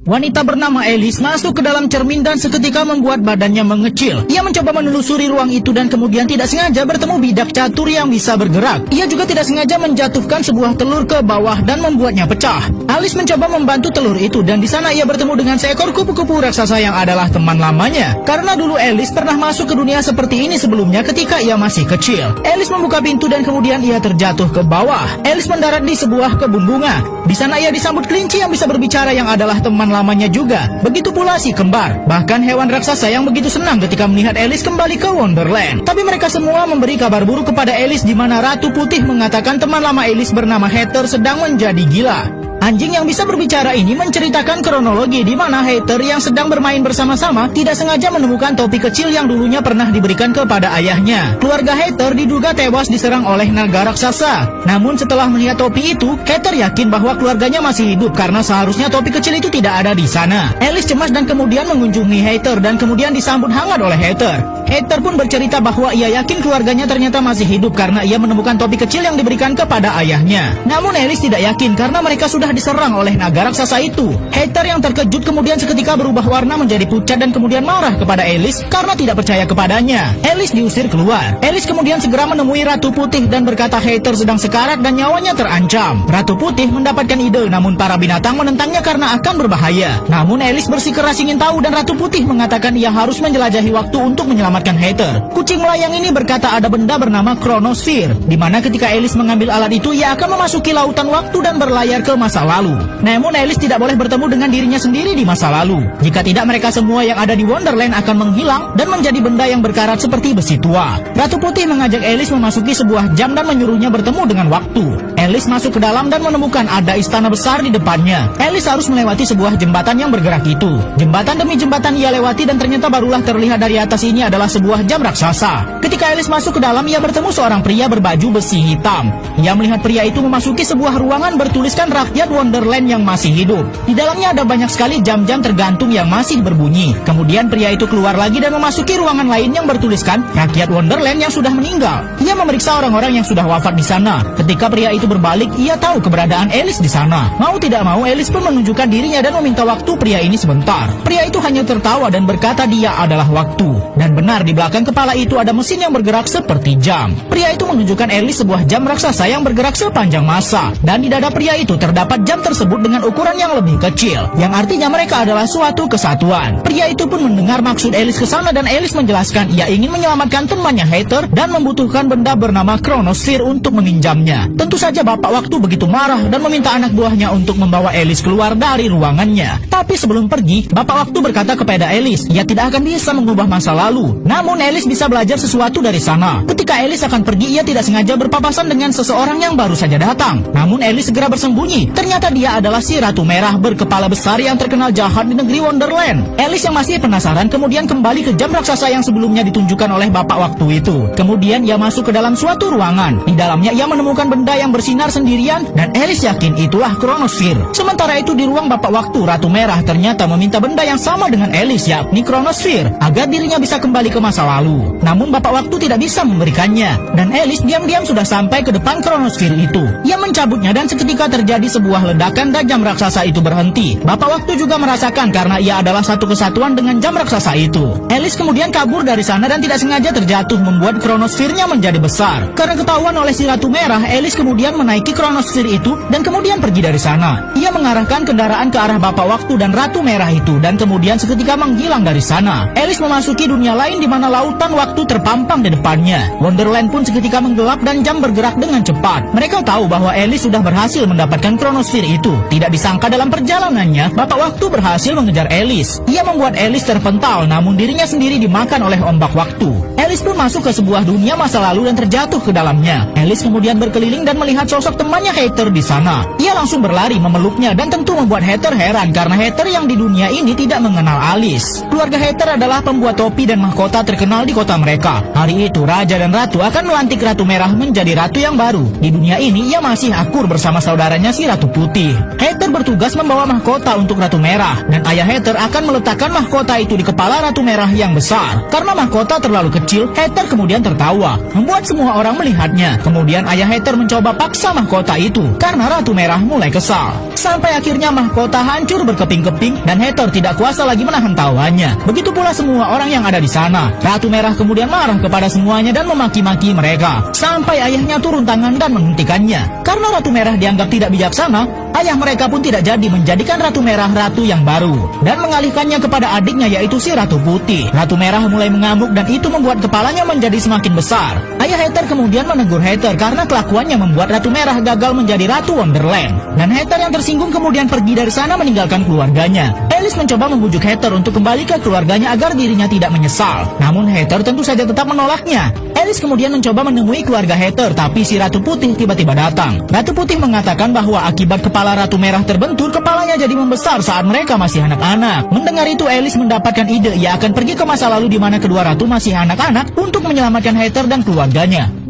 Wanita bernama Alice masuk ke dalam cermin dan seketika membuat badannya mengecil. Ia mencoba menelusuri ruang itu dan kemudian tidak sengaja bertemu bidak catur yang bisa bergerak. Ia juga tidak sengaja menjatuhkan sebuah telur ke bawah dan membuatnya pecah. Alice mencoba membantu telur itu dan di sana ia bertemu dengan seekor kupu-kupu raksasa yang adalah teman lamanya. Karena dulu Alice pernah masuk ke dunia seperti ini sebelumnya ketika ia masih kecil. Alice membuka pintu dan kemudian ia terjatuh ke bawah. Alice mendarat di sebuah kebun bunga. Di sana ia disambut kelinci yang bisa berbicara yang adalah teman lamanya juga. Begitu pula si kembar. Bahkan hewan raksasa yang begitu senang ketika melihat Alice kembali ke Wonderland. Tapi mereka semua memberi kabar buruk kepada Alice di mana Ratu Putih mengatakan teman lama Alice bernama Hater sedang menjadi gila. Anjing yang bisa berbicara ini menceritakan kronologi di mana Hater yang sedang bermain bersama-sama tidak sengaja menemukan topi kecil yang dulunya pernah diberikan kepada ayahnya. Keluarga Hater diduga tewas diserang oleh naga raksasa. Namun setelah melihat topi itu, Hater yakin bahwa keluarganya masih hidup karena seharusnya topi kecil itu tidak ada di sana. Alice cemas dan kemudian mengunjungi Hater dan kemudian disambut hangat oleh Hater. Hater pun bercerita bahwa ia yakin keluarganya ternyata masih hidup karena ia menemukan topi kecil yang diberikan kepada ayahnya. Namun Alice tidak yakin karena mereka sudah diserang oleh naga raksasa itu. Hater yang terkejut kemudian seketika berubah warna menjadi pucat dan kemudian marah kepada Alice karena tidak percaya kepadanya. Alice diusir keluar. Alice kemudian segera menemui Ratu Putih dan berkata Hater sedang sekarat dan nyawanya terancam. Ratu Putih mendapatkan ide namun para binatang menentangnya karena akan berbahaya. Namun Alice bersikeras ingin tahu dan Ratu Putih mengatakan ia harus menjelajahi waktu untuk menyelamatkan Hater. Kucing melayang ini berkata ada benda bernama Chronosphere, di mana ketika Alice mengambil alat itu ia akan memasuki lautan waktu dan berlayar ke masa lalu. Namun Alice tidak boleh bertemu dengan dirinya sendiri di masa lalu. Jika tidak mereka semua yang ada di Wonderland akan menghilang dan menjadi benda yang berkarat seperti besi tua. Ratu Putih mengajak Alice memasuki sebuah jam dan menyuruhnya bertemu dengan waktu. Alice masuk ke dalam dan menemukan ada istana besar di depannya. Alice harus melewati sebuah jembatan yang bergerak itu. Jembatan demi jembatan ia lewati dan ternyata barulah terlihat dari atas ini adalah sebuah jam raksasa. Ketika Alice masuk ke dalam ia bertemu seorang pria berbaju besi hitam. Ia melihat pria itu memasuki sebuah ruangan bertuliskan rakyat Wonderland yang masih hidup. Di dalamnya ada banyak sekali jam-jam tergantung yang masih berbunyi. Kemudian pria itu keluar lagi dan memasuki ruangan lain yang bertuliskan rakyat Wonderland yang sudah meninggal. Ia memeriksa orang-orang yang sudah wafat di sana. Ketika pria itu berbalik, ia tahu keberadaan Alice di sana. Mau tidak mau, Alice pun menunjukkan dirinya dan meminta waktu pria ini sebentar. Pria itu hanya tertawa dan berkata dia adalah waktu. Dan benar di belakang kepala itu ada mesin yang bergerak seperti jam. Pria itu menunjukkan Alice sebuah jam raksasa yang bergerak sepanjang masa. Dan di dada pria itu terdapat jam tersebut dengan ukuran yang lebih kecil, yang artinya mereka adalah suatu kesatuan. Pria itu pun mendengar maksud Alice ke sana dan Alice menjelaskan ia ingin menyelamatkan temannya Hater dan membutuhkan benda bernama Chronosphere untuk meminjamnya. Tentu saja bapak waktu begitu marah dan meminta anak buahnya untuk membawa Alice keluar dari ruangannya. Tapi sebelum pergi, bapak waktu berkata kepada Alice, ia tidak akan bisa mengubah masa lalu. Namun Alice bisa belajar sesuatu dari sana. Ketika Alice akan pergi, ia tidak sengaja berpapasan dengan seseorang yang baru saja datang. Namun Alice segera bersembunyi. Ternyata dia adalah si Ratu Merah berkepala besar yang terkenal jahat di negeri Wonderland. Alice yang masih penasaran kemudian kembali ke jam raksasa yang sebelumnya ditunjukkan oleh bapak waktu itu. Kemudian ia masuk ke dalam suatu ruangan. Di dalamnya ia menemukan benda yang bersinar sendirian dan Alice yakin itulah Chronosphere. Sementara itu di ruang bapak waktu, Ratu Merah ternyata meminta benda yang sama dengan Alice, yakni Chronosphere, agar dirinya bisa kembali ke masa lalu. Namun bapak waktu tidak bisa memberikannya dan Alice diam-diam sudah sampai ke depan Chronosphere itu. Ia mencabutnya dan seketika terjadi sebuah ledakan dan jam raksasa itu berhenti. Bapak waktu juga merasakan karena ia adalah satu kesatuan dengan jam raksasa itu. Alice kemudian kabur dari sana dan tidak sengaja terjatuh membuat Chronosphere-nya menjadi besar. Karena ketahuan oleh si Ratu Merah, Alice kemudian menaiki Chronosphere itu dan kemudian pergi dari sana. Ia mengarahkan kendaraan ke arah bapak waktu dan Ratu Merah itu dan kemudian seketika menghilang dari sana. Alice memasuki dunia lain di mana lautan waktu terpampang di depannya. Wonderland pun seketika menggelap dan jam bergerak dengan cepat. Mereka tahu bahwa Alice sudah berhasil mendapatkan Chronosphere itu. Tidak disangka dalam perjalanannya, bapak waktu berhasil mengejar Alice. Ia membuat Alice terpental, namun dirinya sendiri dimakan oleh ombak waktu. Alice pun masuk ke sebuah dunia masa lalu dan terjatuh ke dalamnya. Alice kemudian berkeliling dan melihat sosok temannya Hater di sana. Ia langsung berlari memeluknya dan tentu membuat Hater heran karena Hater yang di dunia ini tidak mengenal Alice. Keluarga Hater adalah pembuat topi dan mahkota terkenal di kota mereka. Hari itu Raja dan Ratu akan melantik Ratu Merah menjadi Ratu yang baru. Di dunia ini ia masih akur bersama saudaranya si Ratu Putih. Hater bertugas membawa mahkota untuk Ratu Merah dan ayah Hater akan meletakkan mahkota itu di kepala Ratu Merah yang besar. Karena mahkota terlalu kecil, Hater kemudian tertawa, membuat semua orang melihatnya. Kemudian ayah Hater mencoba paksa menyiksa mahkota itu karena Ratu Merah mulai kesal. Sampai akhirnya mahkota hancur berkeping-keping dan Heather tidak kuasa lagi menahan tawanya. Begitu pula semua orang yang ada di sana. Ratu Merah kemudian marah kepada semuanya dan memaki-maki mereka. Sampai ayahnya turun tangan dan menghentikannya. Karena Ratu Merah dianggap tidak bijaksana, ayah mereka pun tidak jadi menjadikan Ratu Merah ratu yang baru dan mengalihkannya kepada adiknya yaitu si Ratu Putih. Ratu Merah mulai mengamuk dan itu membuat kepalanya menjadi semakin besar. Ayah Heather kemudian menegur Heather karena kelakuannya membuat Ratu Merah gagal menjadi Ratu Wonderland. Dan Heather yang tersinggung kemudian pergi dari sana meninggalkan keluarganya. Alice mencoba membujuk Heather untuk kembali ke keluarganya agar dirinya tidak menyesal. Namun Heather tentu saja tetap menolaknya. Alice kemudian mencoba menemui keluarga Heather, tapi si Ratu Putih tiba-tiba datang. Ratu Putih mengatakan bahwa akibat kepala Ratu Merah terbentur, kepalanya jadi membesar saat mereka masih anak-anak. Mendengar itu, Alice mendapatkan ide ia akan pergi ke masa lalu di mana kedua ratu masih anak-anak untuk menyelamatkan Heather dan keluarganya.